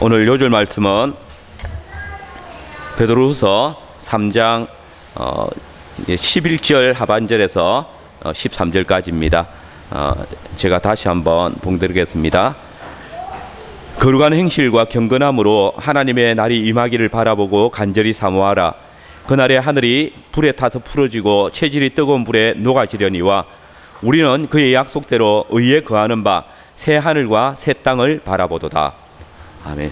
오늘 요절 말씀은 베드로후서 3장 11절 하반절에서 13절까지입니다. 제가 다시 한번 봉드리겠습니다. 거룩한 행실과 경건함으로 하나님의 날이 임하기를 바라보고 간절히 사모하라. 그날에 하늘이 불에 타서 풀어지고 체질이 뜨거운 불에 녹아지려니와 우리는 그의 약속대로 의에 거하는 바 새 하늘과 새 땅을 바라보도다. 아멘.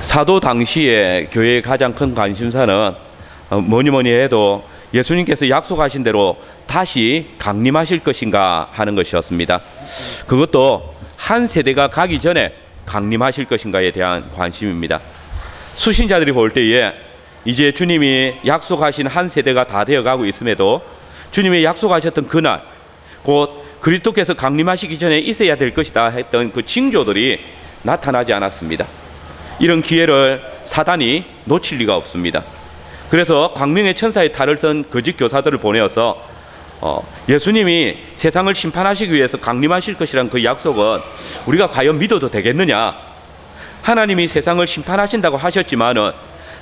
사도 당시에 교회의 가장 큰 관심사는 뭐니 해도 예수님께서 약속하신 대로 다시 강림하실 것인가 하는 것이었습니다. 그것도 한 세대가 가기 전에 강림하실 것인가에 대한 관심입니다. 수신자들이 볼 때에 이제 주님이 약속하신 한 세대가 다 되어가고 있음에도 주님이 약속하셨던 그날 곧 그리스도께서 강림하시기 전에 있어야 될 것이다 했던 그 징조들이 나타나지 않았습니다. 이런 기회를 사단이 놓칠 리가 없습니다. 그래서 광명의 천사의 탈을 쓴 거짓 교사들을 보내어서 예수님이 세상을 심판하시기 위해서 강림하실 것이란 그 약속은 우리가 과연 믿어도 되겠느냐? 하나님이 세상을 심판하신다고 하셨지만은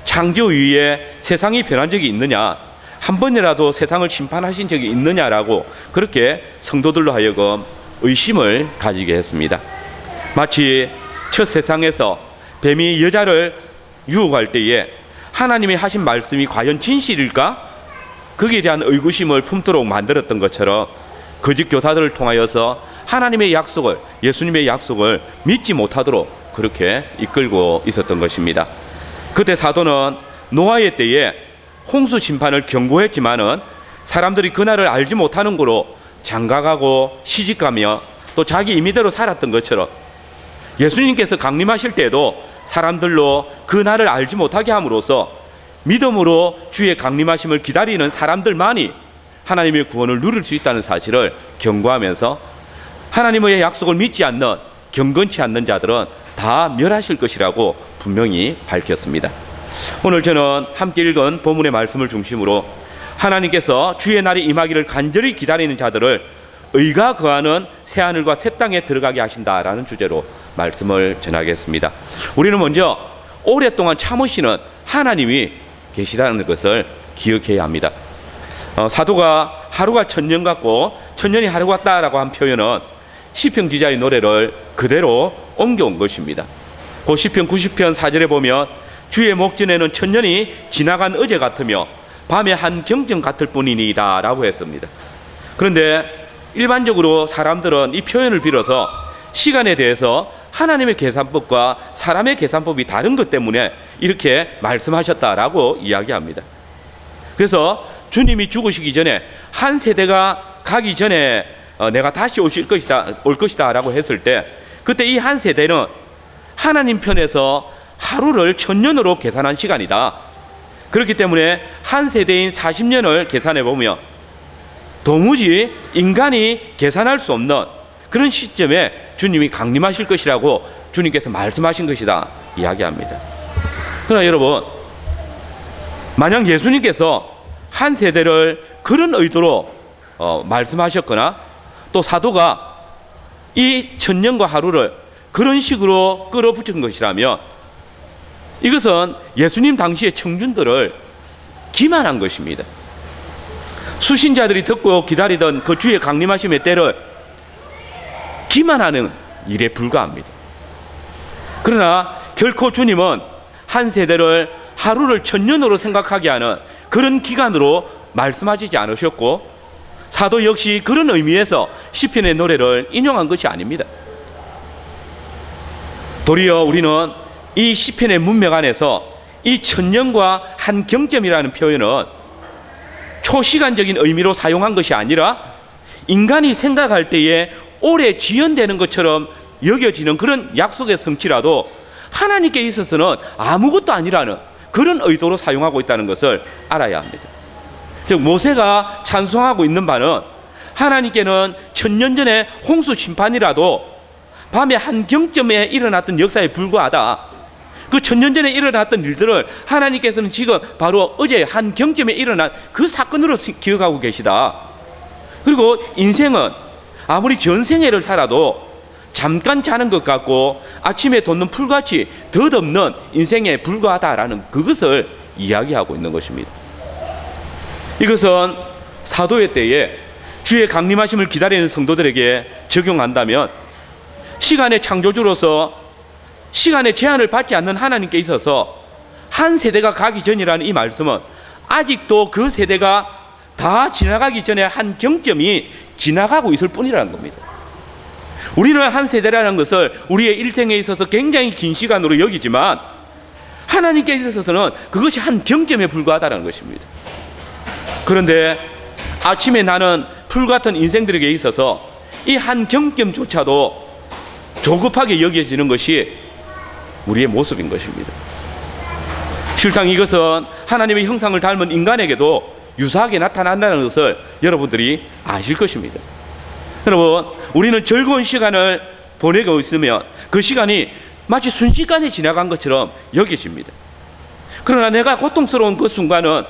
창조 이후에 세상이 변한 적이 있느냐? 한 번이라도 세상을 심판하신 적이 있느냐라고 그렇게 성도들로 하여금 의심을 가지게 했습니다. 마치 첫 세상에서 뱀이 여자를 유혹할 때에 하나님이 하신 말씀이 과연 진실일까? 거기에 대한 의구심을 품도록 만들었던 것처럼 거짓 교사들을 통하여서 하나님의 약속을, 예수님의 약속을 믿지 못하도록 그렇게 이끌고 있었던 것입니다. 그때 사도는 노아의 때에 홍수 심판을 경고했지만은 사람들이 그날을 알지 못하는 거로 장가가고 시집가며 또 자기 임의대로 살았던 것처럼 예수님께서 강림하실 때에도 사람들로 그날을 알지 못하게 함으로써 믿음으로 주의 강림하심을 기다리는 사람들만이 하나님의 구원을 누릴 수 있다는 사실을 경고하면서 하나님의 약속을 믿지 않는 경건치 않는 자들은 다 멸하실 것이라고 분명히 밝혔습니다. 오늘 저는 함께 읽은 본문의 말씀을 중심으로 하나님께서 주의 날이 임하기를 간절히 기다리는 자들을 의가 거하는 새 하늘과 새 땅에 들어가게 하신다라는 주제로 말씀을 전하겠습니다. 우리는 먼저 오랫동안 참으시는 하나님이 계시다는 것을 기억해야 합니다. 사도가 하루가 천년 같고 천년이 하루 같다라고 한 표현은 시편 기자의 노래를 그대로 옮겨온 것입니다. 그 시편 90편 4절에 보면 주의 목전에는 천년이 지나간 어제 같으며 밤에 한 경전 같을 뿐이니이다 라고 했습니다. 그런데 일반적으로 사람들은 이 표현을 빌어서 시간에 대해서 하나님의 계산법과 사람의 계산법이 다른 것 때문에 이렇게 말씀하셨다라고 이야기합니다. 그래서 주님이 죽으시기 전에 한 세대가 가기 전에 내가 다시 올 것이다 라고 했을 때 그때 이 한 세대는 하나님 편에서 하루를 천년으로 계산한 시간이다. 그렇기 때문에 한 세대인 40년을 계산해 보면 도무지 인간이 계산할 수 없는 그런 시점에 주님이 강림하실 것이라고 주님께서 말씀하신 것이다 이야기합니다. 그러나 여러분, 만약 예수님께서 한 세대를 그런 의도로 말씀하셨거나 또 사도가 이 천년과 하루를 그런 식으로 끌어붙인 것이라면 이것은 예수님 당시의 청중들을 기만한 것입니다. 수신자들이 듣고 기다리던 그 주의 강림하심의 때를 기만하는 일에 불과합니다. 그러나 결코 주님은 한 세대를 하루를 천년으로 생각하게 하는 그런 기간으로 말씀하시지 않으셨고 사도 역시 그런 의미에서 시편의 노래를 인용한 것이 아닙니다. 도리어 우리는 이 시편의 문맥 안에서 이 천년과 한 경점이라는 표현은 초시간적인 의미로 사용한 것이 아니라 인간이 생각할 때에 오래 지연되는 것처럼 여겨지는 그런 약속의 성취라도 하나님께 있어서는 아무것도 아니라는 그런 의도로 사용하고 있다는 것을 알아야 합니다. 즉 모세가 찬송하고 있는 바는 하나님께는 천년 전에 홍수 심판이라도 밤에 한 경점에 일어났던 역사에 불과하다. 그 천년 전에 일어났던 일들을 하나님께서는 지금 바로 어제 한 경점에 일어난 그 사건으로 기억하고 계시다. 그리고 인생은 아무리 전생애를 살아도 잠깐 자는 것 같고 아침에 돋는 풀같이 덧없는 인생에 불과하다라는 그것을 이야기하고 있는 것입니다. 이것은 사도의 때에 주의 강림하심을 기다리는 성도들에게 적용한다면 시간의 창조주로서 시간의 제한을 받지 않는 하나님께 있어서 한 세대가 가기 전이라는 이 말씀은 아직도 그 세대가 다 지나가기 전에 한 경점이 지나가고 있을 뿐이라는 겁니다. 우리는 한 세대라는 것을 우리의 일생에 있어서 굉장히 긴 시간으로 여기지만 하나님께 있어서는 그것이 한 경점에 불과하다는 것입니다. 그런데 아침에 나는 풀 같은 인생들에게 있어서 이 한 경점조차도 조급하게 여겨지는 것이 우리의 모습인 것입니다. 실상 이것은 하나님의 형상을 닮은 인간에게도 유사하게 나타난다는 것을 여러분들이 아실 것입니다. 여러분, 우리는 즐거운 시간을 보내고 있으면 그 시간이 마치 순식간에 지나간 것처럼 여겨집니다. 그러나 내가 고통스러운 그 순간은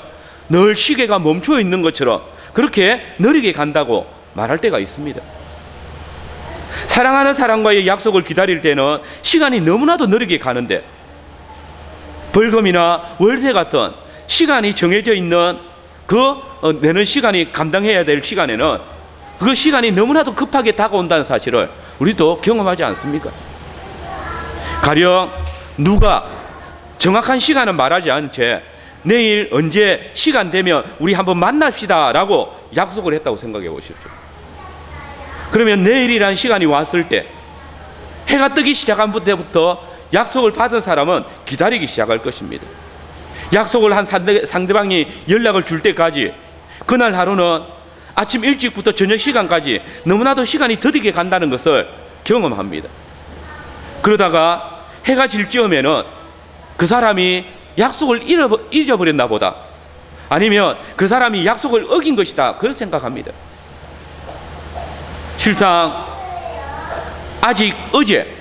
늘 시계가 멈추어 있는 것처럼 그렇게 느리게 간다고 말할 때가 있습니다. 사랑하는 사람과의 약속을 기다릴 때는 시간이 너무나도 느리게 가는데 벌금이나 월세 같은 시간이 정해져 있는 내는 시간이 감당해야 될 시간에는 그 시간이 너무나도 급하게 다가온다는 사실을 우리도 경험하지 않습니까? 가령 누가 정확한 시간은 말하지 않은 채 내일 언제 시간 되면 우리 한번 만납시다 라고 약속을 했다고 생각해 보십시오. 그러면 내일이라는 시간이 왔을 때 해가 뜨기 시작한 때부터 약속을 받은 사람은 기다리기 시작할 것입니다. 약속을 한 상대방이 연락을 줄 때까지 그날 하루는 아침 일찍부터 저녁 시간까지 너무나도 시간이 더디게 간다는 것을 경험합니다. 그러다가 해가 질 즈음에는 그 사람이 약속을 잊어버렸나 보다, 아니면 그 사람이 약속을 어긴 것이다, 그렇게 생각합니다. 실상 아직 어제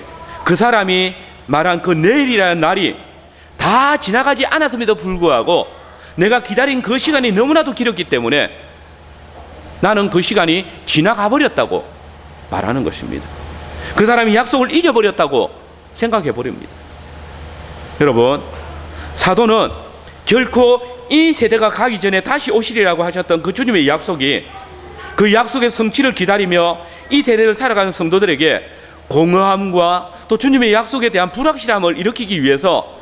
그 사람이 말한 그 내일이라는 날이 다 지나가지 않았음에도 불구하고 내가 기다린 그 시간이 너무나도 길었기 때문에 나는 그 시간이 지나가 버렸다고 말하는 것입니다. 그 사람이 약속을 잊어버렸다고 생각해 버립니다. 여러분, 사도는 결코 이 세대가 가기 전에 다시 오시리라고 하셨던 그 주님의 약속이, 그 약속의 성취를 기다리며 이 세대를 살아가는 성도들에게 공허함과 또 주님의 약속에 대한 불확실함을 일으키기 위해서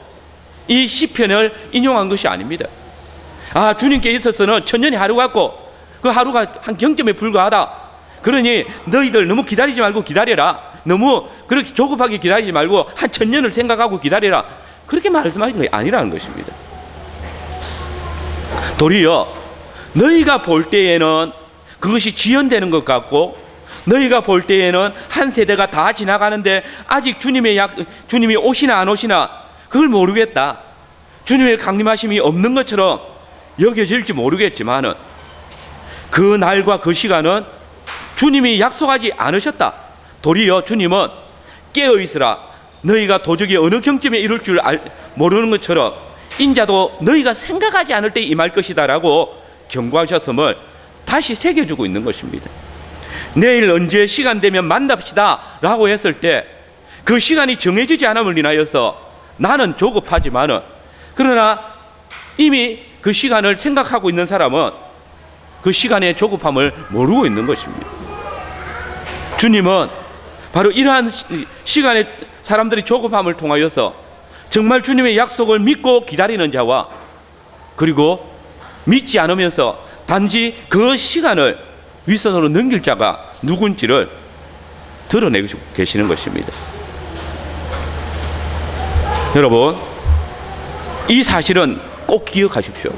이 시편을 인용한 것이 아닙니다. 아, 주님께 있어서는 천년의 하루 같고 그 하루가 한 경점에 불과하다, 그러니 너희들 너무 기다리지 말고 기다려라, 너무 그렇게 조급하게 기다리지 말고 한 천년을 생각하고 기다려라, 그렇게 말씀하신 것이 아니라는 것입니다. 도리어 너희가 볼 때에는 그것이 지연되는 것 같고 너희가 볼 때에는 한 세대가 다 지나가는데 아직 주님이 오시나 안 오시나 그걸 모르겠다, 주님의 강림하심이 없는 것처럼 여겨질지 모르겠지만은 그 날과 그 시간은 주님이 약속하지 않으셨다. 도리어 주님은 깨어있으라, 너희가 도저히 어느 경점에 이룰 줄 모르는 것처럼 인자도 너희가 생각하지 않을 때 임할 것이다 라고 경고하셨음을 다시 새겨주고 있는 것입니다. 내일 언제 시간 되면 만납시다 라고 했을 때 그 시간이 정해지지 않음을 인하여서 나는 조급하지만은, 그러나 이미 그 시간을 생각하고 있는 사람은 그 시간의 조급함을 모르고 있는 것입니다. 주님은 바로 이러한 시간에 사람들이 조급함을 통하여서 정말 주님의 약속을 믿고 기다리는 자와 그리고 믿지 않으면서 단지 그 시간을 윗선으로 넘길 자가 누군지를 드러내고 계시는 것입니다. 여러분, 이 사실은 꼭 기억하십시오.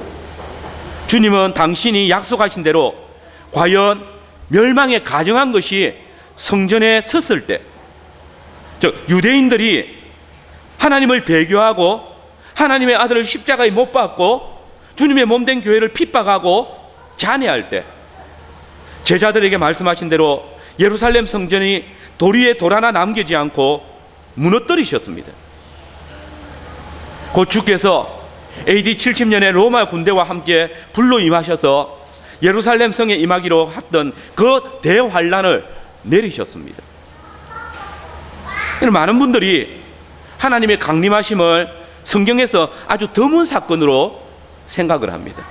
주님은 당신이 약속하신 대로 과연 멸망에 가정한 것이 성전에 섰을 때, 즉 유대인들이 하나님을 배교하고 하나님의 아들을 십자가에 못 박고 주님의 몸된 교회를 핍박하고 잔해할 때 제자들에게 말씀하신 대로 예루살렘 성전이 돌 위에 돌 하나 남기지 않고 무너뜨리셨습니다. 곧 주께서 AD 70년에 로마 군대와 함께 불로 임하셔서 예루살렘 성에 임하기로 했던 그 대환란을 내리셨습니다. 많은 분들이 하나님의 강림하심을 성경에서 아주 드문 사건으로 생각을 합니다.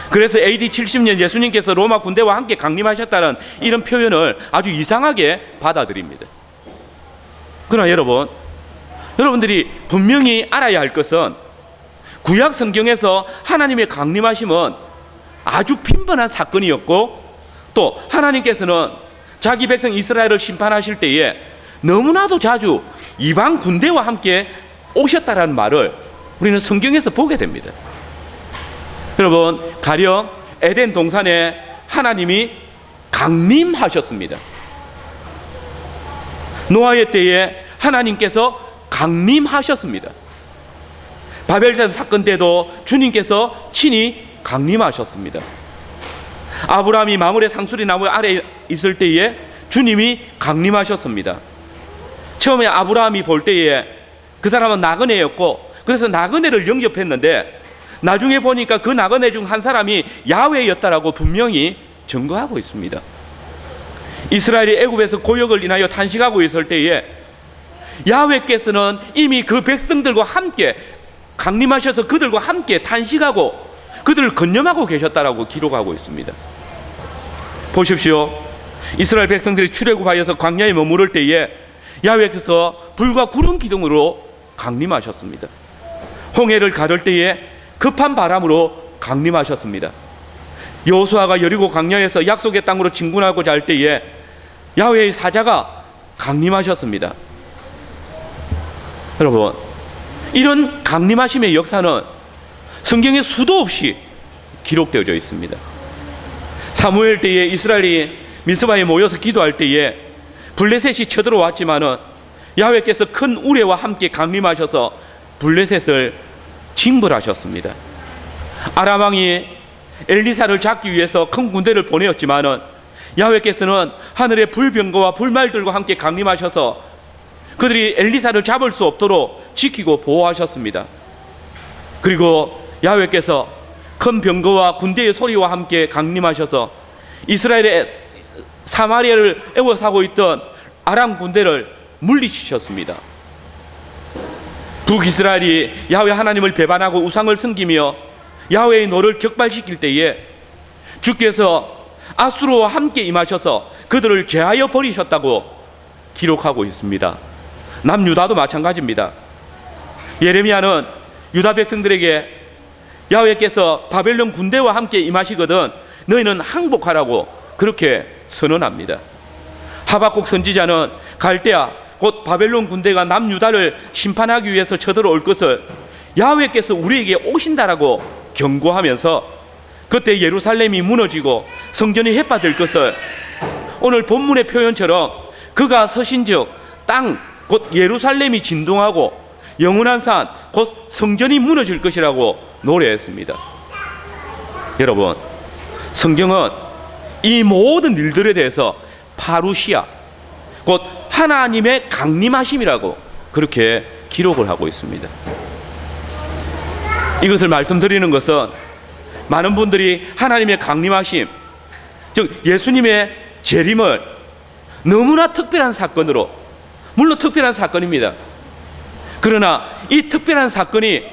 그래서 AD 70년 예수님께서 로마 군대와 함께 강림하셨다는 이런 표현을 아주 이상하게 받아들입니다. 그러나 여러분들이 분명히 알아야 할 것은 구약 성경에서 하나님의 강림하심은 아주 빈번한 사건이었고, 또 하나님께서는 자기 백성 이스라엘을 심판하실 때에 너무나도 자주 이방 군대와 함께 오셨다라는 말을 우리는 성경에서 보게 됩니다. 여러분, 가령 에덴 동산에 하나님이 강림하셨습니다. 노아의 때에 하나님께서 강림하셨습니다. 바벨산 사건 때도 주님께서 친히 강림하셨습니다. 아브라함이 마물의 상수리 나무 아래 있을 때에 주님이 강림하셨습니다. 처음에 아브라함이 볼 때에 그 사람은 나그네였고, 그래서 나그네를 영접했는데 나중에 보니까 그 나그네 중 한 사람이 야훼였다라고 분명히 증거하고 있습니다. 이스라엘이 애굽에서 고역을 인하여 탄식하고 있을 때에 야훼께서는 이미 그 백성들과 함께 강림하셔서 그들과 함께 탄식하고 그들을 건념하고 계셨다라고 기록하고 있습니다. 보십시오. 이스라엘 백성들이 출애굽하여서 광야에 머무를 때에 야훼께서 불과 구름 기둥으로 강림하셨습니다. 홍해를 가를 때에 급한 바람으로 강림하셨습니다. 여호수아가 여리고 광야에서 약속의 땅으로 진군하고자 할 때에 야훼의 사자가 강림하셨습니다. 여러분, 이런 강림하심의 역사는 성경에 수도 없이 기록되어져 있습니다. 사무엘 때에 이스라엘이 미스바에 모여서 기도할 때에 블레셋이 쳐들어왔지만은 야훼께서 큰 우레와 함께 강림하셔서 블레셋을 징벌하셨습니다. 아람 왕이 엘리사를 잡기 위해서 큰 군대를 보내었지만은 야훼께서는 하늘의 불병거와 불말들과 함께 강림하셔서 그들이 엘리사를 잡을 수 없도록 지키고 보호하셨습니다. 그리고 야훼께서 큰 병거와 군대의 소리와 함께 강림하셔서 이스라엘의 사마리아를 애워싸고 있던 아람 군대를 물리치셨습니다. 북이스라엘이 야훼 하나님을 배반하고 우상을 섬기며 야훼의 노를 격발시킬 때에 주께서 아수르와 함께 임하셔서 그들을 제하여 버리셨다고 기록하고 있습니다. 남유다도 마찬가지입니다. 예레미야는 유다 백성들에게 야훼께서 바벨론 군대와 함께 임하시거든 너희는 항복하라고 그렇게 선언합니다. 하박국 선지자는 갈대아 곧 바벨론 군대가 남유다를 심판하기 위해서 쳐들어올 것을 야훼께서 우리에게 오신다라고 경고하면서 그때 예루살렘이 무너지고 성전이 해파될 것을 오늘 본문의 표현처럼 그가 서신즉 땅 곧 예루살렘이 진동하고 영원한 산 곧 성전이 무너질 것이라고 노래했습니다. 여러분, 성경은 이 모든 일들에 대해서 파루시아 곧 하나님의 강림하심이라고 그렇게 기록을 하고 있습니다. 이것을 말씀드리는 것은 많은 분들이 하나님의 강림하심, 즉 예수님의 재림을 너무나 특별한 사건으로, 물론 특별한 사건입니다. 그러나 이 특별한 사건이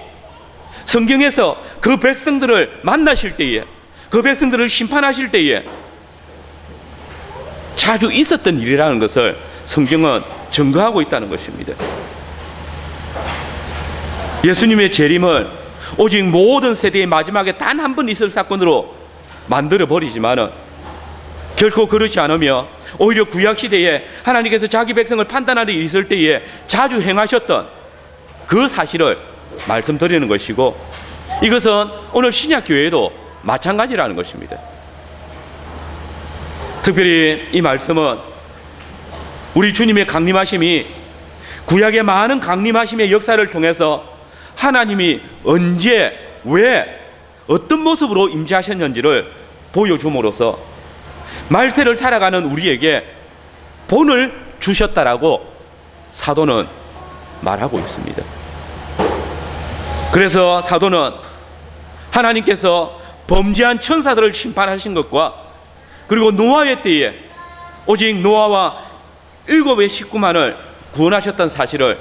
성경에서 그 백성들을 만나실 때에, 그 백성들을 심판하실 때에 자주 있었던 일이라는 것을 성경은 증거하고 있다는 것입니다. 예수님의 재림을 오직 모든 세대의 마지막에 단 한 번 있을 사건으로 만들어 버리지만은 결코 그렇지 않으며 오히려 구약 시대에 하나님께서 자기 백성을 판단하는 일이 있을 때에 자주 행하셨던 그 사실을 말씀드리는 것이고, 이것은 오늘 신약 교회도 마찬가지라는 것입니다. 특별히 이 말씀은 우리 주님의 강림하심이 구약의 많은 강림하심의 역사를 통해서 하나님이 언제, 왜, 어떤 모습으로 임재하셨는지를 보여줌으로써 말세를 살아가는 우리에게 본을 주셨다라고 사도는 말하고 있습니다. 그래서 사도는 하나님께서 범죄한 천사들을 심판하신 것과 그리고 노아의 때에 오직 노아와 7의 식구만을 구원하셨다는 사실을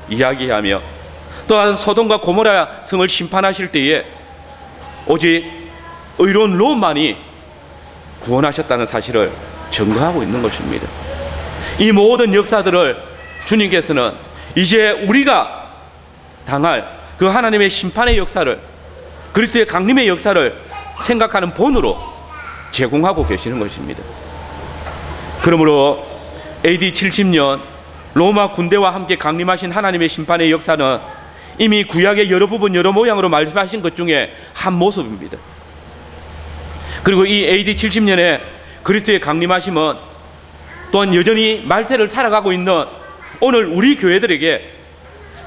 이야기하며, 또한 소돔과 고모라 성을 심판하실 때에 오직 의로운 롯만이 구원하셨다는 사실을 증거하고 있는 것입니다. 이 모든 역사들을 주님께서는 이제 우리가 당할 그 하나님의 심판의 역사를, 그리스도의 강림의 역사를 생각하는 본으로 제공하고 계시는 것입니다. 그러므로 AD 70년 로마 군대와 함께 강림하신 하나님의 심판의 역사는 이미 구약의 여러 부분 여러 모양으로 말씀하신 것 중에 한 모습입니다. 그리고 이 AD 70년에 그리스도의 강림하심은 또한 여전히 말세를 살아가고 있는 오늘 우리 교회들에게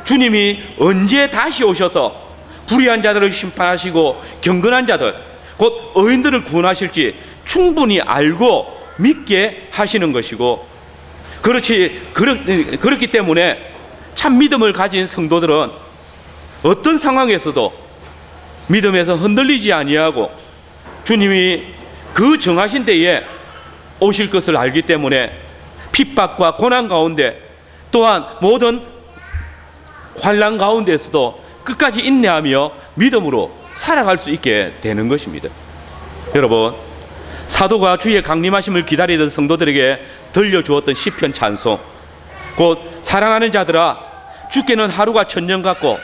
주님이 언제 다시 오셔서 불의한 자들을 심판하시고 경건한 자들, 곧 의인들을 구원하실지 충분히 알고 믿게 하시는 것이고, 그렇기 때문에 참 믿음을 가진 성도들은 어떤 상황에서도 믿음에서 흔들리지 아니하고 주님이 그 정하신 때에 오실 것을 알기 때문에 핍박과 고난 가운데, 또한 모든 환난 가운데서도 끝까지 인내하며 믿음으로 살아갈 수 있게 되는 것입니다. 여러분, 사도가 주의 강림하심을 기다리던 성도들에게 들려주었던 시편 찬송, 곧 사랑하는 자들아 주께는 하루가 천년 같고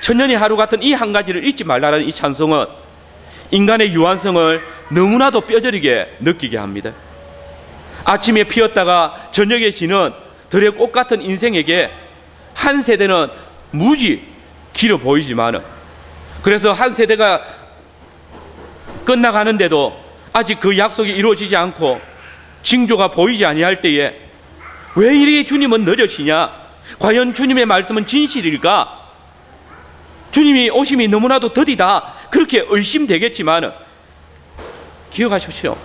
천년이 하루 같은 이 한 가지를 잊지 말라라는 이 찬송은 인간의 유한성을 너무나도 뼈저리게 느끼게 합니다. 아침에 피었다가 저녁에 지는 들의 꽃 같은 인생에게 한 세대는 무지 길어 보이지만, 그래서 한 세대가 끝나가는데도 아직 그 약속이 이루어지지 않고 징조가 보이지 아니할 때에 왜 이리 주님은 늦으시냐? 과연 주님의 말씀은 진실일까? 주님이 오심이 너무나도 더디다, 그렇게 의심되겠지만 기억하십시오.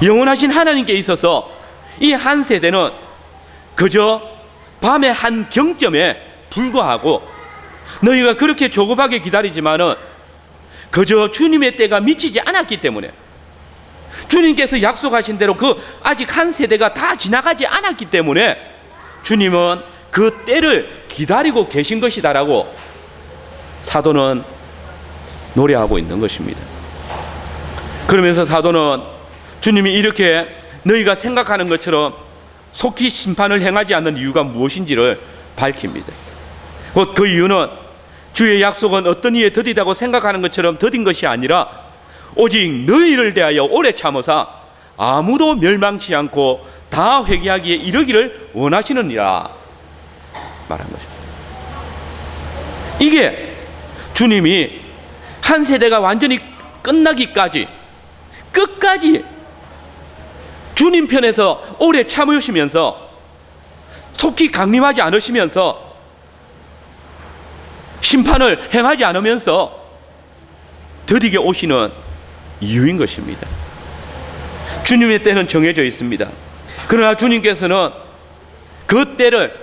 영원하신 하나님께 있어서 이 한 세대는 그저 밤의 한 경점에 불과하고, 너희가 그렇게 조급하게 기다리지만은 그저 주님의 때가 미치지 않았기 때문에, 주님께서 약속하신 대로 그 아직 한 세대가 다 지나가지 않았기 때문에 주님은 그 때를 기다리고 계신 것이다라고 사도는 노래하고 있는 것입니다. 그러면서 사도는 주님이 이렇게 너희가 생각하는 것처럼 속히 심판을 행하지 않는 이유가 무엇인지를 밝힙니다. 곧 그 이유는 주의 약속은 어떤 이에 더디다고 생각하는 것처럼 더딘 것이 아니라 오직 너희를 대하여 오래 참으사 아무도 멸망치 않고 다 회개하기에 이르기를 원하시느니라 말한 것입니다. 이게 주님이 한 세대가 완전히 끝나기까지 끝까지 주님 편에서 오래 참으시면서 속히 강림하지 않으시면서 심판을 행하지 않으면서 더디게 오시는 이유인 것입니다. 주님의 때는 정해져 있습니다. 그러나 주님께서는 그 때를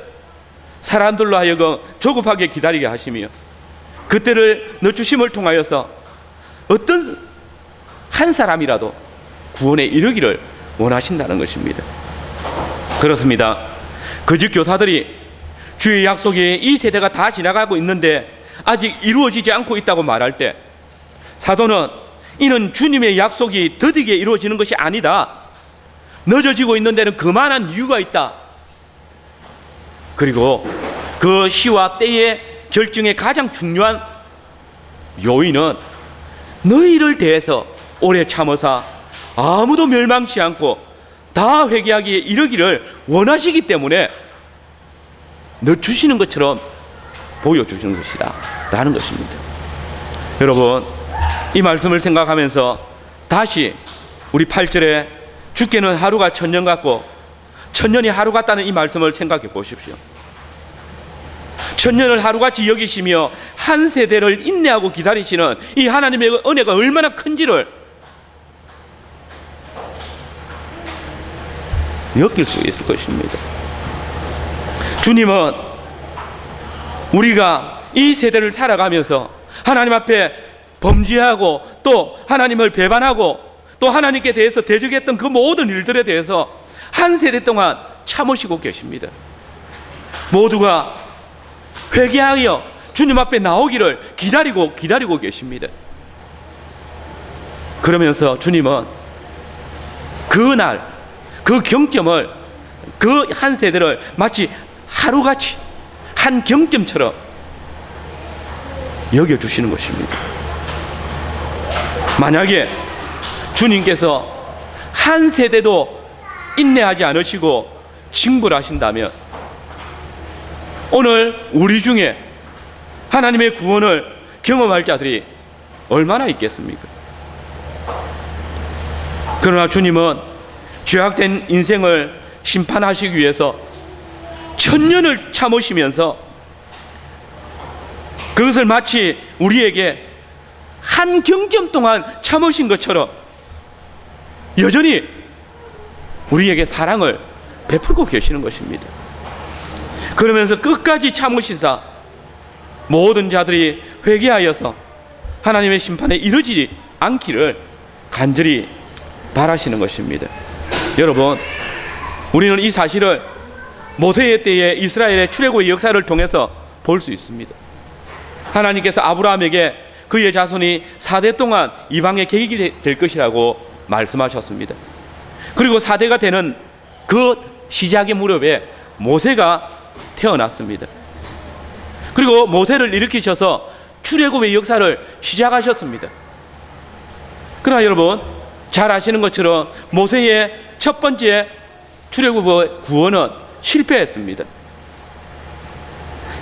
사람들로 하여금 조급하게 기다리게 하시며 그 때를 늦추심을 통하여서 어떤 한 사람이라도 구원에 이르기를 원하신다는 것입니다. 그렇습니다. 거짓 교사들이 주의 약속이 이 세대가 다 지나가고 있는데 아직 이루어지지 않고 있다고 말할 때 사도는 이는 주님의 약속이 더디게 이루어지는 것이 아니다, 늦어지고 있는 데는 그만한 이유가 있다, 그리고 그 시와 때의 결정의 가장 중요한 요인은 너희를 대해서 오래 참으사 아무도 멸망치 않고 다 회개하기에 이르기를 원하시기 때문에 늦추시는 것처럼 보여주시는 것이다 라는 것입니다. 여러분, 이 말씀을 생각하면서 다시 우리 8절에 주께는 하루가 천년 같고 천년이 하루 같다는 이 말씀을 생각해 보십시오. 천년을 하루같이 여기시며 한 세대를 인내하고 기다리시는 이 하나님의 은혜가 얼마나 큰지를 느낄 수 있을 것입니다. 주님은 우리가 이 세대를 살아가면서 하나님 앞에 범죄하고 또 하나님을 배반하고 또 하나님께 대해서 대적했던 그 모든 일들에 대해서 한 세대 동안 참으시고 계십니다. 모두가 회개하여 주님 앞에 나오기를 기다리고 계십니다. 그러면서 주님은 그날 그 경점을, 그 한 세대를 마치 하루같이 한 경점처럼 여겨주시는 것입니다. 만약에 주님께서 한 세대도 인내하지 않으시고 징벌하신다면 오늘 우리 중에 하나님의 구원을 경험할 자들이 얼마나 있겠습니까? 그러나 주님은 죄악된 인생을 심판하시기 위해서 천년을 참으시면서 그것을 마치 우리에게 한 경점 동안 참으신 것처럼 여전히 우리에게 사랑을 베풀고 계시는 것입니다. 그러면서 끝까지 참으시사 모든 자들이 회개하여서 하나님의 심판에 이르지 않기를 간절히 바라시는 것입니다. 여러분, 우리는 이 사실을 모세의 때에 이스라엘의 출애굽의 역사를 통해서 볼 수 있습니다. 하나님께서 아브라함에게 그의 자손이 4대 동안 이방의 계획이 될 것이라고 말씀하셨습니다. 그리고 4대가 되는 그 시작의 무렵에 모세가 태어났습니다. 그리고 모세를 일으키셔서 출애굽의 역사를 시작하셨습니다. 그러나 여러분, 잘 아시는 것처럼 모세의 첫 번째 출애굽의 구원은 실패했습니다.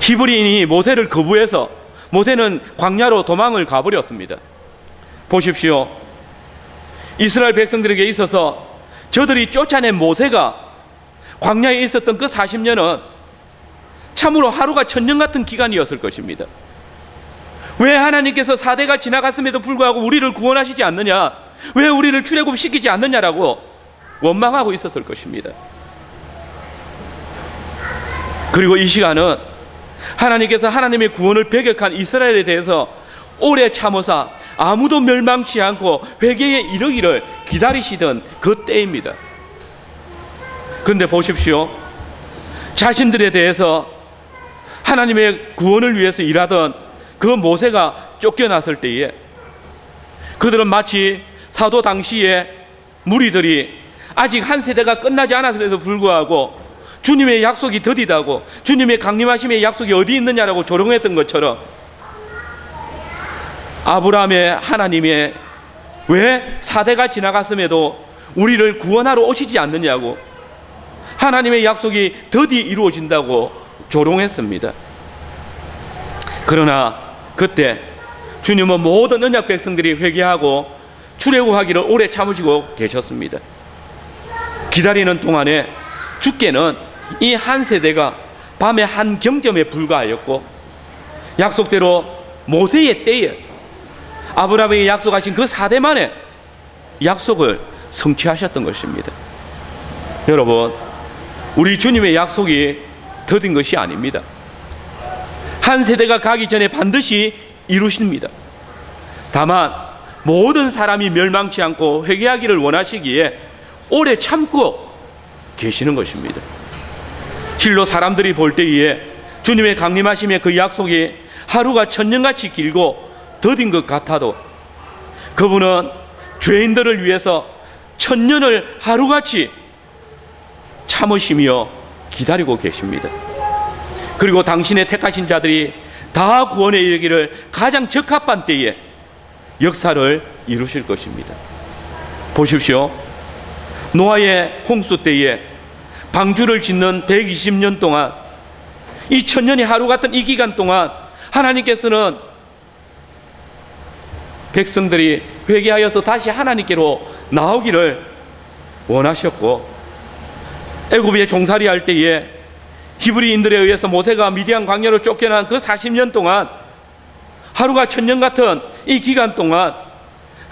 히브리인이 모세를 거부해서 모세는 광야로 도망을 가버렸습니다. 보십시오. 이스라엘 백성들에게 있어서 저들이 쫓아낸 모세가 광야에 있었던 그 40년은 참으로 하루가 천년 같은 기간이었을 것입니다. 왜 하나님께서 4대가 지나갔음에도 불구하고 우리를 구원하시지 않느냐, 왜 우리를 출애굽시키지 않느냐라고 원망하고 있었을 것입니다. 그리고 이 시간은 하나님께서 하나님의 구원을 배격한 이스라엘에 대해서 오래 참으사 아무도 멸망치 않고 회개에 이르기를 기다리시던 그 때입니다. 그런데 보십시오. 자신들에 대해서 하나님의 구원을 위해서 일하던 그 모세가 쫓겨났을 때에 그들은 마치 사도 당시에 무리들이 아직 한 세대가 끝나지 않았음에도 불구하고 주님의 약속이 더디다고, 주님의 강림하심의 약속이 어디 있느냐라고 조롱했던 것처럼 아브라함의 하나님의 왜 4대가 지나갔음에도 우리를 구원하러 오시지 않느냐고, 하나님의 약속이 더디 이루어진다고 조롱했습니다. 그러나 그때 주님은 모든 언약 백성들이 회개하고 출애굽하기를 오래 참으시고 계셨습니다. 기다리는 동안에 주께는 이 한 세대가 밤의 한 경점에 불과하였고 약속대로 모세의 때에 아브라함에게 약속하신 그 4대만의 약속을 성취하셨던 것입니다. 여러분, 우리 주님의 약속이 더딘 것이 아닙니다. 한 세대가 가기 전에 반드시 이루십니다. 다만 모든 사람이 멸망치 않고 회개하기를 원하시기에 오래 참고 계시는 것입니다. 실로 사람들이 볼 때에 주님의 강림하심의 그 약속이 하루가 천년같이 길고 더딘 것 같아도 그분은 죄인들을 위해서 천년을 하루같이 참으시며 기다리고 계십니다. 그리고 당신의 택하신 자들이 다 구원에 이르기를 가장 적합한 때에 역사를 이루실 것입니다. 보십시오. 노아의 홍수 때에 방주를 짓는 120년 동안, 이 천년이 하루 같은 이 기간 동안 하나님께서는 백성들이 회개하여서 다시 하나님께로 나오기를 원하셨고, 애굽에 종살이할 때에 히브리인들에 의해서 모세가 미디안 광야로 쫓겨난 그 40년 동안 하루가 천년 같은 이 기간 동안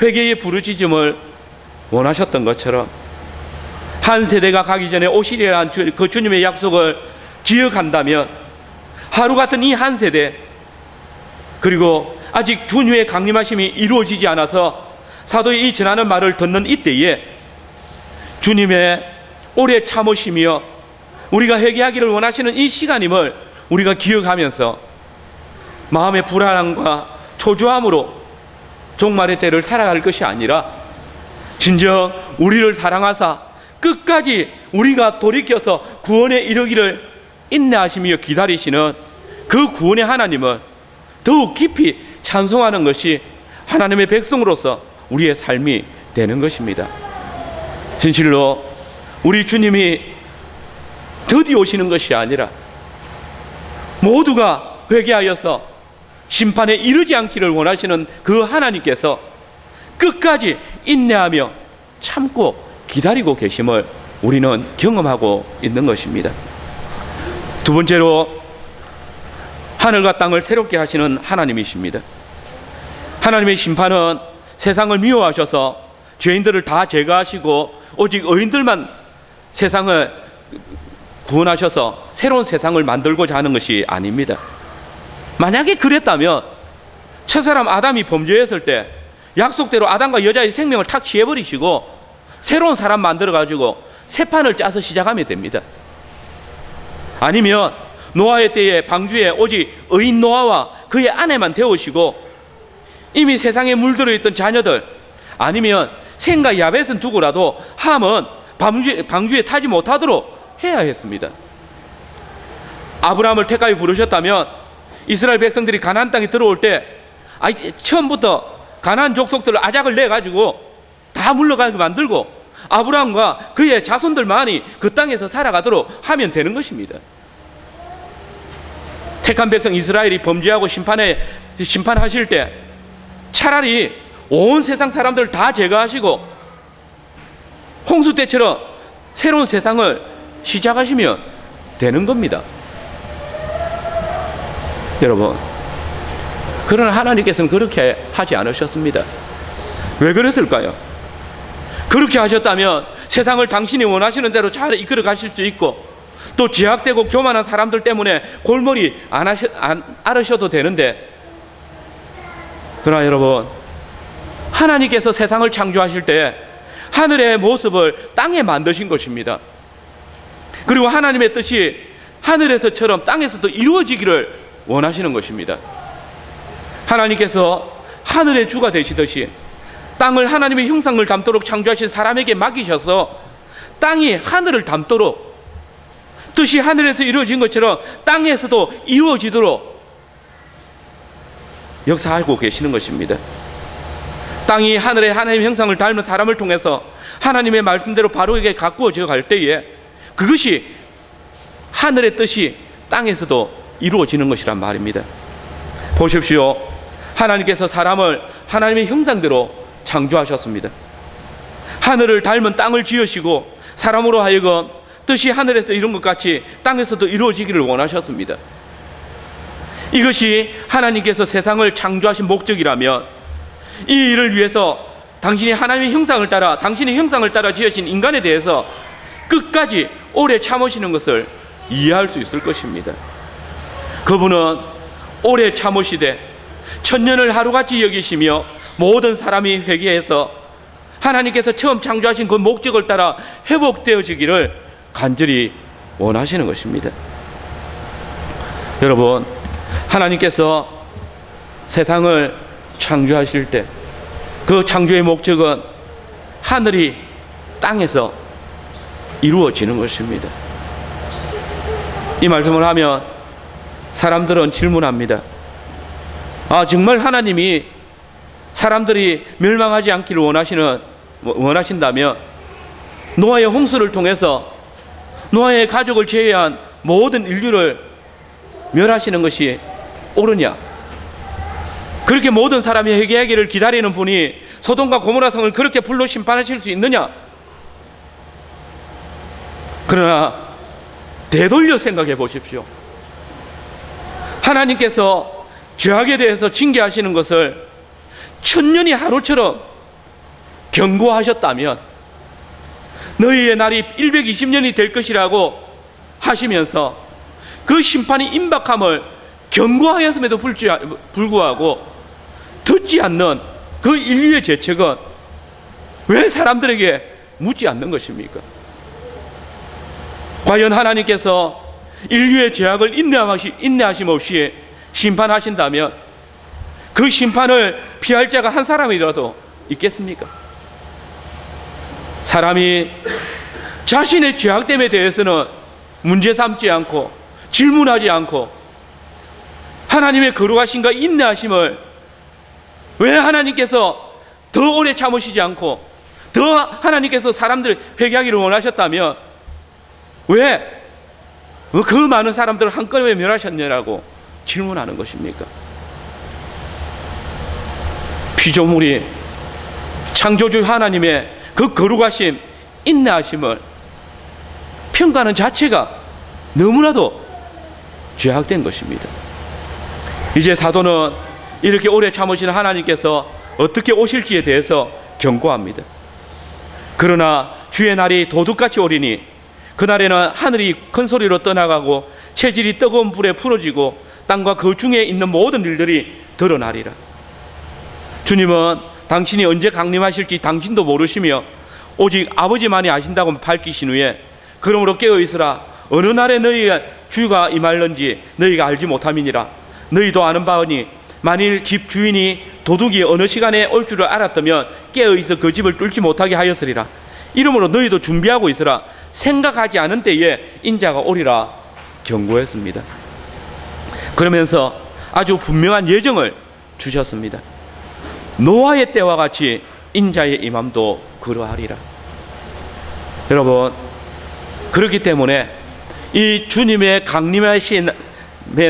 회개의 부르짖음을 원하셨던 것처럼 한 세대가 가기 전에 오시리라는 그 주님의 약속을 기억한다면 하루 같은 이 한 세대, 그리고 아직 주님의 강림하심이 이루어지지 않아서 사도의 이 전하는 말을 듣는 이때에 주님의 오래 참으시며 우리가 회개하기를 원하시는 이 시간임을 우리가 기억하면서 마음의 불안함과 초조함으로 종말의 때를 살아갈 것이 아니라 진정 우리를 사랑하사 끝까지 우리가 돌이켜서 구원에 이르기를 인내하시며 기다리시는 그 구원의 하나님을 더욱 깊이 찬송하는 것이 하나님의 백성으로서 우리의 삶이 되는 것입니다. 진실로 우리 주님이 드디어 오시는 것이 아니라 모두가 회개하여서 심판에 이르지 않기를 원하시는 그 하나님께서 끝까지 인내하며 참고 기다리고 계심을 우리는 경험하고 있는 것입니다. 두 번째로 하늘과 땅을 새롭게 하시는 하나님이십니다. 하나님의 심판은 세상을 미워하셔서 죄인들을 다 제거하시고 오직 의인들만 세상을 구원하셔서 새로운 세상을 만들고자 하는 것이 아닙니다. 만약에 그랬다면 첫사람 아담이 범죄했을 때 약속대로 아담과 여자의 생명을 탁 취해버리시고 새로운 사람 만들어가지고 새 판을 짜서 시작하면 됩니다. 아니면 노아의 때에 방주에 오직 의인 노아와 그의 아내만 데우시고 이미 세상에 물들어 있던 자녀들, 아니면 셈과 야벳은 두고라도 함은 방주에 타지 못하도록 해야 했습니다. 아브라함을 택하여 부르셨다면 이스라엘 백성들이 가나안 땅에 들어올 때 처음부터 가나안 족속들을 아작을 내가지고 다 물러가게 만들고 아브라함과 그의 자손들만이 그 땅에서 살아가도록 하면 되는 것입니다. 택한 백성 이스라엘이 범죄하고 심판하실 때 차라리 온 세상 사람들을 다 제거하시고 홍수 때처럼 새로운 세상을 시작하시면 되는 겁니다. 여러분, 그러나 하나님께서는 그렇게 하지 않으셨습니다. 왜 그랬을까요? 그렇게 하셨다면 세상을 당신이 원하시는 대로 잘 이끌어 가실 수 있고 또 죄악되고 교만한 사람들 때문에 골머리 안 앓으셔도 되는데, 그러나 여러분, 하나님께서 세상을 창조하실 때 하늘의 모습을 땅에 만드신 것입니다. 그리고 하나님의 뜻이 하늘에서처럼 땅에서도 이루어지기를 원하시는 것입니다. 하나님께서 하늘의 주가 되시듯이 땅을 하나님의 형상을 담도록 창조하신 사람에게 맡기셔서 땅이 하늘을 담도록 뜻이 하늘에서 이루어진 것처럼 땅에서도 이루어지도록 역사하고 계시는 것입니다. 땅이 하늘의 하나님의 형상을 닮은 사람을 통해서 하나님의 말씀대로 바로에게 가꾸어져 갈 때에 그것이 하늘의 뜻이 땅에서도 이루어지는 것이란 말입니다. 보십시오. 하나님께서 사람을 하나님의 형상대로 창조하셨습니다. 하늘을 닮은 땅을 지으시고 사람으로 하여금 뜻이 하늘에서 이룬 것 같이 땅에서도 이루어지기를 원하셨습니다. 이것이 하나님께서 세상을 창조하신 목적이라면 이 일을 위해서 당신이 하나님의 형상을 따라 당신의 형상을 따라 지으신 인간에 대해서 끝까지 오래 참으시는 것을 이해할 수 있을 것입니다. 그분은 오래 참으시되 천년을 하루같이 여기시며 모든 사람이 회개해서 하나님께서 처음 창조하신 그 목적을 따라 회복되어지기를 간절히 원하시는 것입니다. 여러분, 하나님께서 세상을 창조하실 때 그 창조의 목적은 하늘이 땅에서 이루어지는 것입니다. 이 말씀을 하면 사람들은 질문합니다. 정말 하나님이 사람들이 멸망하지 않기를 원하신다면 노아의 홍수를 통해서 노아의 가족을 제외한 모든 인류를 멸하시는 것이 옳으냐? 그렇게 모든 사람이 회개하기를 기다리는 분이 소돔과 고모라 성을 그렇게 불로 심판하실 수 있느냐? 그러나 되돌려 생각해 보십시오. 하나님께서 죄악에 대해서 징계하시는 것을 천년이 하루처럼 경고하셨다면 너희의 날이 120년이 될 것이라고 하시면서 그 심판이 임박함을 경고하였음에도 불구하고 듣지 않는 그 인류의 죄책은 왜 사람들에게 묻지 않는 것입니까? 과연 하나님께서 인류의 죄악을 인내하심 없이 심판하신다면 그 심판을 피할 자가 한 사람이라도 있겠습니까? 사람이 자신의 죄악됨에 대해서는 문제 삼지 않고 질문하지 않고 하나님의 거룩하심과 인내하심을 왜 하나님께서 더 오래 참으시지 않고 더 하나님께서 사람들 회개하기를 원하셨다면 왜 그 많은 사람들을 한꺼번에 멸하셨냐라고 질문하는 것입니까? 피조물이 창조주 하나님의 그 거룩하심, 인내하심을 평가하는 자체가 너무나도 죄악된 것입니다. 이제 사도는 이렇게 오래 참으시는 하나님께서 어떻게 오실지에 대해서 경고합니다. 그러나 주의 날이 도둑같이 오리니 그날에는 하늘이 큰 소리로 떠나가고 체질이 뜨거운 불에 풀어지고 땅과 그 중에 있는 모든 일들이 드러나리라. 주님은 당신이 언제 강림하실지 당신도 모르시며 오직 아버지만이 아신다고 밝히신 후에 그러므로 깨어있으라. 어느 날에 너희가 주가 임할는지 너희가 알지 못함이니라. 너희도 아는 바오니 만일 집 주인이 도둑이 어느 시간에 올 줄을 알았다면 깨어있어 그 집을 뚫지 못하게 하였으리라. 이러므로 너희도 준비하고 있으라. 생각하지 않은 때에 인자가 오리라 경고했습니다. 그러면서 아주 분명한 예정을 주셨습니다. 노아의 때와 같이 인자의 임함도 그러하리라. 여러분, 그렇기 때문에 이 주님의 강림하신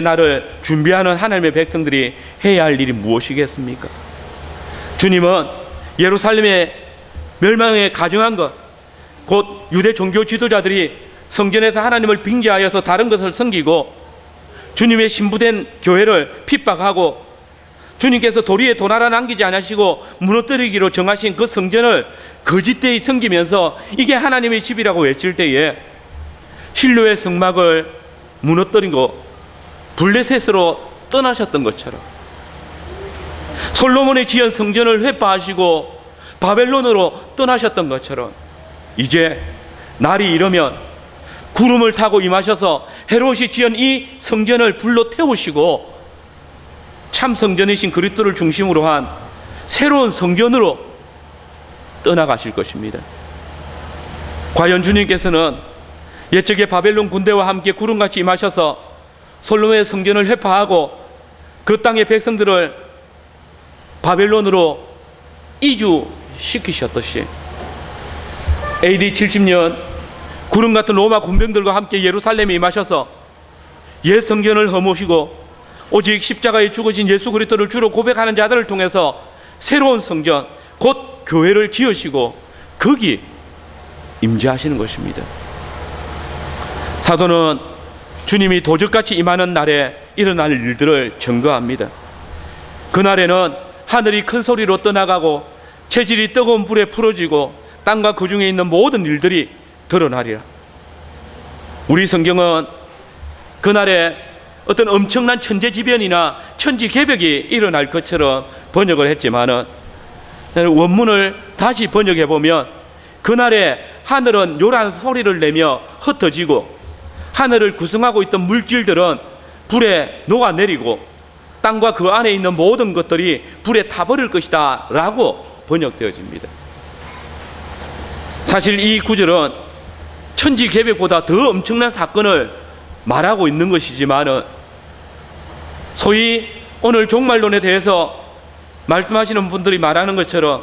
날을 준비하는 하나님의 백성들이 해야 할 일이 무엇이겠습니까? 주님은 예루살렘의 멸망에 가정한 것, 곧 유대 종교 지도자들이 성전에서 하나님을 빙자하여서 다른 것을 섬기고 주님의 신부된 교회를 핍박하고 주님께서 도리에 돈 하나 남기지 않으시고 무너뜨리기로 정하신 그 성전을 거짓되이 섬기면서 이게 하나님의 집이라고 외칠 때에 실로의 성막을 무너뜨리고 블레셋으로 떠나셨던 것처럼 솔로몬이 지은 성전을 회파하시고 바벨론으로 떠나셨던 것처럼 이제 날이 이르면 구름을 타고 임하셔서 헤롯이 지은 이 성전을 불로 태우시고 참 성전이신 그리스도를 중심으로 한 새로운 성전으로 떠나가실 것입니다. 과연 주님께서는 옛적의 바벨론 군대와 함께 구름같이 임하셔서 솔로몬의 성전을 회파하고 그 땅의 백성들을 바벨론으로 이주시키셨듯이 AD 70년 구름 같은 로마 군병들과 함께 예루살렘에 임하셔서 옛 성전을 허무시고 오직 십자가에 죽으신 예수 그리스도를 주로 고백하는 자들을 통해서 새로운 성전 곧 교회를 지으시고 거기 임재하시는 것입니다. 사도는 주님이 도적같이 임하는 날에 일어날 일들을 증거합니다. 그날에는 하늘이 큰 소리로 떠나가고 체질이 뜨거운 불에 풀어지고 땅과 그 중에 있는 모든 일들이 드러나리라. 우리 성경은 그날에 어떤 엄청난 천재지변이나 천지개벽이 일어날 것처럼 번역을 했지만은 원문을 다시 번역해 보면 그날에 하늘은 요란 소리를 내며 흩어지고 하늘을 구성하고 있던 물질들은 불에 녹아내리고 땅과 그 안에 있는 모든 것들이 불에 타버릴 것이다 라고 번역되어집니다. 사실 이 구절은 천지개벽보다 더 엄청난 사건을 말하고 있는 것이지만은 소위 오늘 종말론에 대해서 말씀하시는 분들이 말하는 것처럼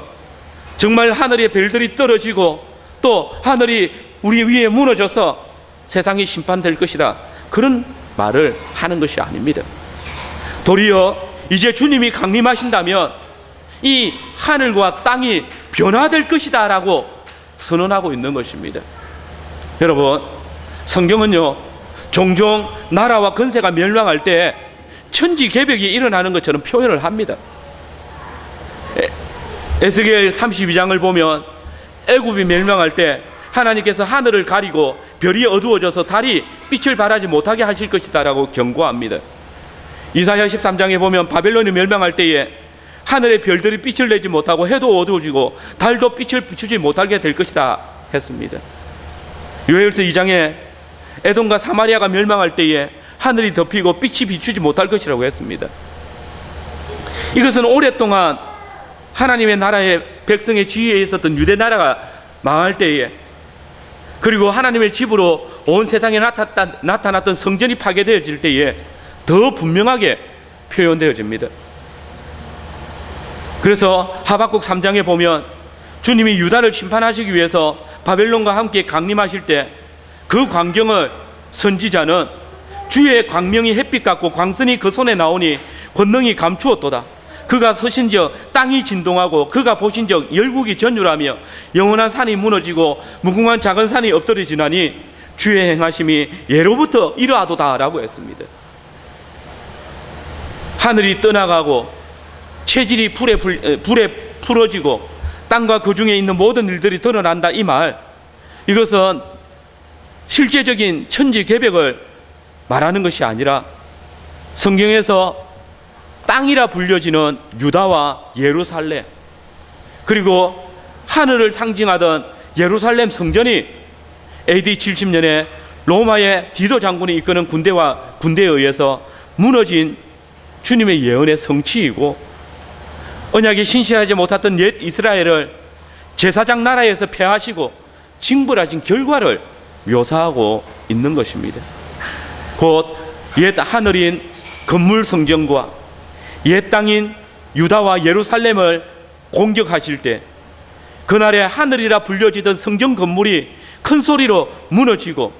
정말 하늘의 별들이 떨어지고 또 하늘이 우리 위에 무너져서 세상이 심판될 것이다 그런 말을 하는 것이 아닙니다. 도리어 이제 주님이 강림하신다면 이 하늘과 땅이 변화될 것이다 라고 선언하고 있는 것입니다. 여러분, 성경은요 종종 나라와 건세가 멸망할 때 천지개벽이 일어나는 것처럼 표현을 합니다. 에스겔 32장을 보면 애굽이 멸망할 때 하나님께서 하늘을 가리고 별이 어두워져서 달이 빛을 발하지 못하게 하실 것이다 라고 경고합니다. 이사야 13장에 보면 바벨론이 멸망할 때에 하늘의 별들이 빛을 내지 못하고 해도 어두워지고 달도 빛을 비추지 못하게 될 것이다 했습니다. 요엘서 2장에 에돔과 사마리아가 멸망할 때에 하늘이 덮이고 빛이 비추지 못할 것이라고 했습니다. 이것은 오랫동안 하나님의 나라의 백성의 지위에 있었던 유대 나라가 망할 때에, 그리고 하나님의 집으로 온 세상에 나타났던 성전이 파괴되어질 때에 더 분명하게 표현되어집니다. 그래서 하박국 3장에 보면 주님이 유다를 심판하시기 위해서 바벨론과 함께 강림하실 때 그 광경을 선지자는 주의 광명이 햇빛 같고 광선이 그 손에 나오니 권능이 감추었도다. 그가 서신적 땅이 진동하고 그가 보신적 열국이 전율하며 영원한 산이 무너지고 무궁한 작은 산이 엎드러지나니 주의 행하심이 예로부터 이러하도다 라고 했습니다. 하늘이 떠나가고 체질이 불에 풀어지고 땅과 그 중에 있는 모든 일들이 드러난다, 이 말, 이것은 실제적인 천지개벽을 말하는 것이 아니라 성경에서 땅이라 불려지는 유다와 예루살렘, 그리고 하늘을 상징하던 예루살렘 성전이 AD 70년에 로마의 디도 장군이 이끄는 군대에 의해서 무너진 주님의 예언의 성취이고, 언약에 신실하지 못했던 옛 이스라엘을 제사장 나라에서 패하시고 징벌하신 결과를 묘사하고 있는 것입니다. 곧 옛 하늘인 건물 성전과 옛 땅인 유다와 예루살렘을 공격하실 때 그날의 하늘이라 불려지던 성전 건물이 큰 소리로 무너지고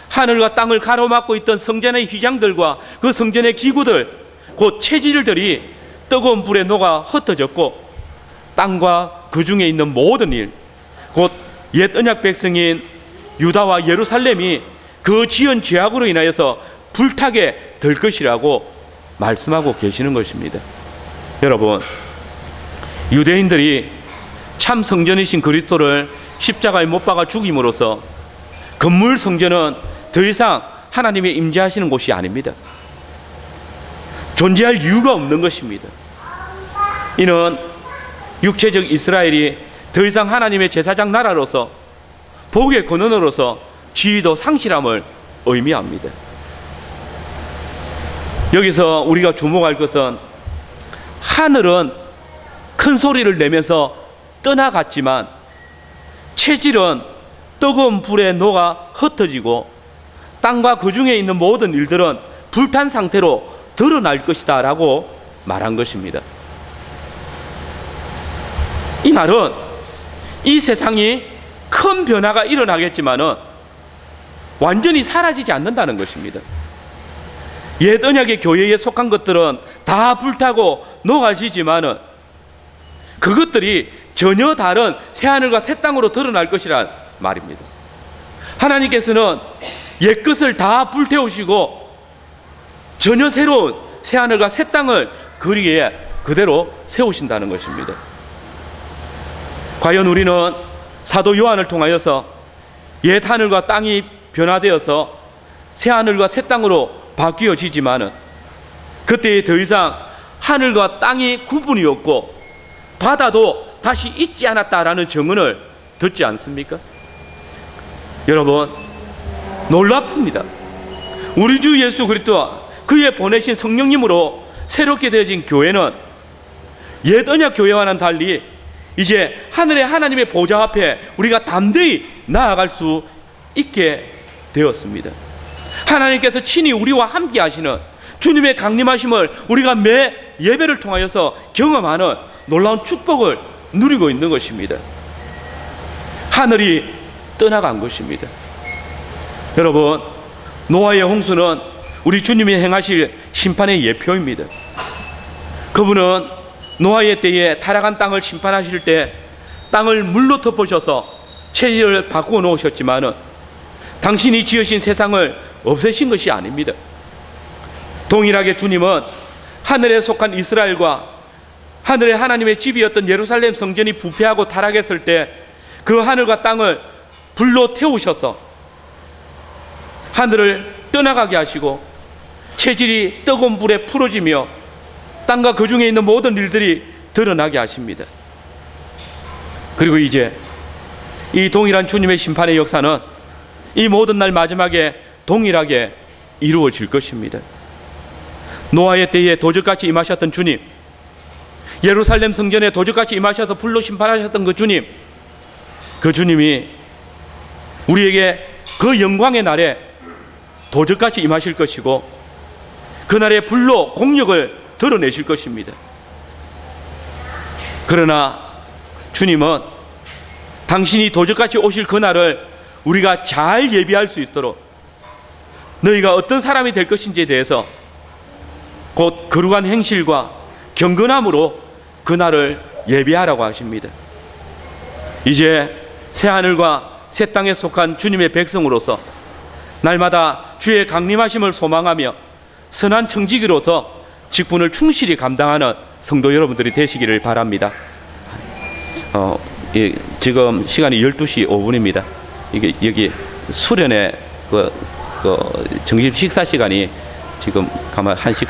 하늘과 땅을 가로막고 있던 성전의 휘장들과 그 성전의 기구들, 곧 체질들이 뜨거운 불에 녹아 흩어졌고 땅과 그 중에 있는 모든 일, 곧 옛 언약 백성인 유다와 예루살렘이 그 지은 죄악으로 인하여서 불타게 될 것이라고 말씀하고 계시는 것입니다. 여러분, 유대인들이 참 성전이신 그리스도를 십자가에 못 박아 죽임으로써 건물 성전은 더 이상 하나님의 임재하시는 곳이 아닙니다. 존재할 이유가 없는 것입니다. 이는 육체적 이스라엘이 더 이상 하나님의 제사장 나라로서 복의 근원으로서 지위도 상실함을 의미합니다. 여기서 우리가 주목할 것은 하늘은 큰 소리를 내면서 떠나갔지만 체질은 뜨거운 불에 녹아 흩어지고 땅과 그 중에 있는 모든 일들은 불탄 상태로 드러날 것이다 라고 말한 것입니다. 이 말은 이 세상이 큰 변화가 일어나겠지만은 완전히 사라지지 않는다는 것입니다. 옛 언약의 교회에 속한 것들은 다 불타고 녹아지지만은 그것들이 전혀 다른 새하늘과 새 땅으로 드러날 것이란 말입니다. 하나님께서는 옛것을 다 불태우시고 전혀 새로운 새하늘과 새 땅을 그 위에 그대로 세우신다는 것입니다. 과연 우리는 사도 요한을 통하여서 옛 하늘과 땅이 변화되어서 새 하늘과 새 땅으로 바뀌어지지만은 그때에 더 이상 하늘과 땅이 구분이 없고 바다도 다시 있지 않았다라는 증언을 듣지 않습니까? 여러분, 놀랍습니다. 우리 주 예수 그리스도와 그의 보내신 성령님으로 새롭게 되어진 교회는 옛 언약 교회와는 달리 이제 하늘의 하나님의 보좌 앞에 우리가 담대히 나아갈 수 있게 되었습니다. 하나님께서 친히 우리와 함께 하시는 주님의 강림하심을 우리가 매 예배를 통하여서 경험하는 놀라운 축복을 누리고 있는 것입니다. 하늘이 떠나간 것입니다. 여러분, 노아의 홍수는 우리 주님이 행하실 심판의 예표입니다. 그분은 노아의 때에 타락한 땅을 심판하실 때 땅을 물로 덮으셔서 체질을 바꾸어 놓으셨지만은 당신이 지으신 세상을 없애신 것이 아닙니다. 동일하게 주님은 하늘에 속한 이스라엘과 하늘의 하나님의 집이었던 예루살렘 성전이 부패하고 타락했을 때 그 하늘과 땅을 불로 태우셔서 하늘을 떠나가게 하시고 체질이 뜨거운 불에 풀어지며 땅과 그 중에 있는 모든 일들이 드러나게 하십니다. 그리고 이제 이 동일한 주님의 심판의 역사는 이 모든 날 마지막에 동일하게 이루어질 것입니다. 노아의 때에 도적같이 임하셨던 주님, 예루살렘 성전에 도적같이 임하셔서 불로 심판하셨던 그 주님이 우리에게 그 영광의 날에 도적같이 임하실 것이고 그날에 불로 공력을 드러내실 것입니다. 그러나 주님은 당신이 도적같이 오실 그날을 우리가 잘 예비할 수 있도록 너희가 어떤 사람이 될 것인지에 대해서 곧 거룩한 행실과 경건함으로 그날을 예비하라고 하십니다. 이제 새하늘과 새 땅에 속한 주님의 백성으로서 날마다 주의 강림하심을 소망하며 선한 청지기로서 직분을 충실히 감당하는 성도 여러분들이 되시기를 바랍니다. 지금 시간이 12시 5분입니다. 이게 여기 수련회 점심 식사 시간이 지금 아마 1시까지